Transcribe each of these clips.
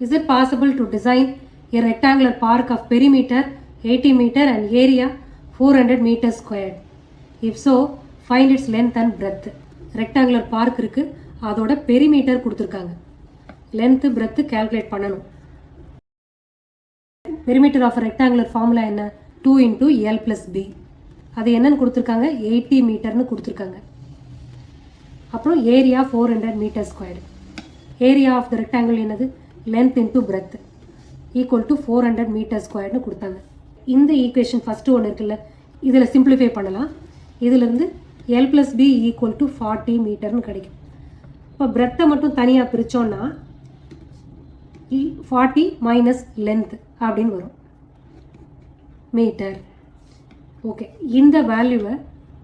Is it possible to design a rectangular park of perimeter 80 meter and area 400 meters squared? If so, find its length and breadth. Rectangular park இருக்கு, அதோட perimeter கொடுத்திருக்காங்க. Length breadth calculate பண்ணணும். Perimeter of a rectangular formula என்ன? 2 into L plus B. அது என்னன்னு கொடுத்திருக்காங்க? 80 மீட்டர்னு கொடுத்திருக்காங்க. அப்புறம் area 400 metre squared. Area of the rectangle என்னது? Length into breadth equal to 400 metre ஸ்கொயர்னு கொடுத்தாங்க. இந்த ஈக்குவேஷன் ஃபஸ்ட்டு ஒன்று இருக்குல்ல, இதில் சிம்பிளிஃபை பண்ணலாம். இதிலிருந்து L plus B equal to 40 மீட்டர்னு கிடைக்கும். இப்போ பிரெத்தை மட்டும் தனியாக பிரித்தோன்னா 40 மைனஸ் லென்த் அப்படின்னு வரும் மீட்டர். ஓகே, இந்த வேல்யூவை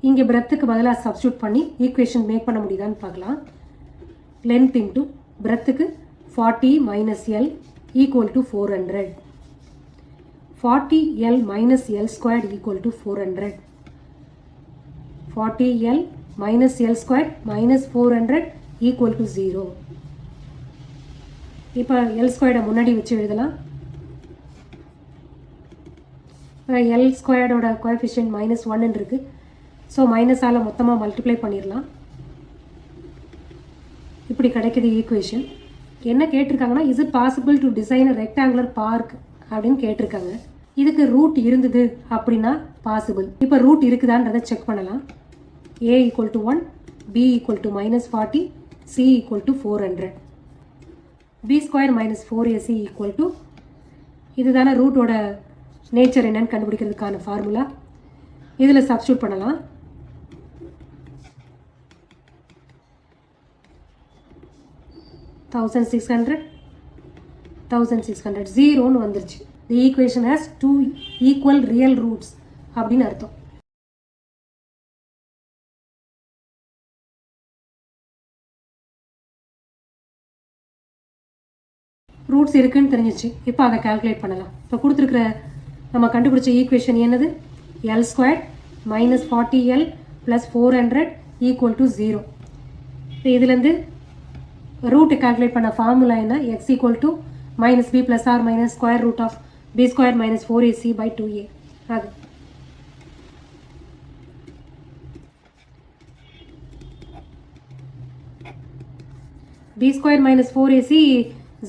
இங்கே பிரெத்துக்கு பதிலாக சப்ஸ்டியூட் பண்ணி ஈக்குவேஷன் மேக் பண்ண முடியுதான்னு பார்க்கலாம். லென்த் இன்ட்டு பிரெத்துக்கு 40 minus L equal to 400. 40L minus L squared equal to 400. 40L minus L squared minus 400 equal to 0. இப்போ L squared முன்னாடி வச்சு எழுதலாம். L squared ஓட coefficient -1 இருக்கு. ஸோ மைனஸால் மொத்தமாக மல்டிப்ளை பண்ணிடலாம். இப்படி கிடைக்கிது ஈக்குவேஷன். என்ன கேட்டிருக்காங்கன்னா, is it possible to design a rectangular park அப்படின்னு கேட்டிருக்காங்க. இதுக்கு ரூட் இருந்தது அப்படின்னா பாசிபிள். இப்போ ரூட் இருக்குதான்றதை செக் பண்ணலாம். A equal to 1, B equal to -40, C equal to 400. B square minus 4AC equal to, இதுதானே ரூட்டோட நேச்சர் என்னன்னு கண்டுபிடிக்கிறதுக்கான ஃபார்முலா. இதில் சப்ஸ்டியூட் பண்ணலாம். $1600 0ன்னு வந்துருச்சு. The equation has two equal real roots அப்படின்னு அர்த்தம். ரூட்ஸ் இருக்குன்னு தெரிஞ்சிச்சு. இப்போ அதை கால்குலேட் பண்ணலாம். இப்போ கொடுத்துருக்குற நம்ம கண்டுபிடிச்ச ஈக்குவேஷன் என்னது? L square minus 40L plus 400 equal to 0. இப்போ இதுலேருந்து ரூட்டை கால்குலேட் பண்ண ஃபார்முலா என்ன? X equal to minus b plus or minus square root of b square minus 4ac by 2a. அது b square minus 4ac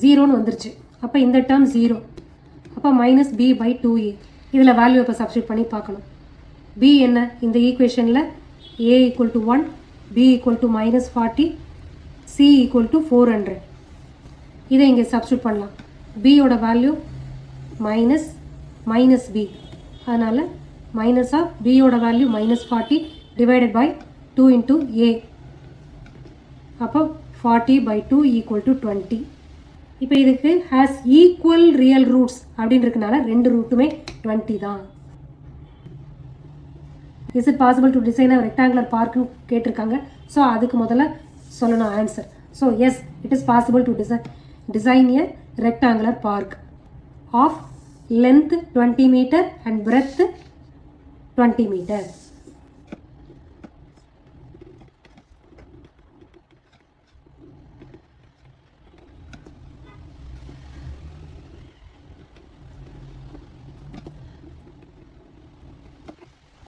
0ன்னு வந்துருச்சு. அப்போ இந்த டேர்ம் 0. அப்போ மைனஸ் b by 2a. இதில் வேல்யூ இப்போ சப்ஸ்டியூட் பண்ணி பார்க்கணும். b என்ன? இந்த ஈக்குவேஷனில் a equal to 1, b equal to -40, c equal to 400. இதை இங்கே சப்ஸ்டியூட் பண்ணலாம். b ஓட வேல்யூ மைனஸ் பி, அதனால் மைனஸ் ஆஃப் பியோட வேல்யூ -40 டிவைடட் பை 2 இன்ட்டு ஏ. அப்போ 40 by 2 ஈக்குவல் டு 20. இப்போ இதுக்கு ஹேஸ் ஈக்குவல் ரியல் ரூட்ஸ் அப்படின்னு இருக்கனால ரெண்டு ரூட்டுமே 20 தான். Is it possible to design a rectangular பார்க்னு கேட்டிருக்காங்க. ஸோ அதுக்கு முதல்ல சொல்லணும் answer. So yes, it is possible to design a rectangular park of length 20 meter and breadth 20 meter.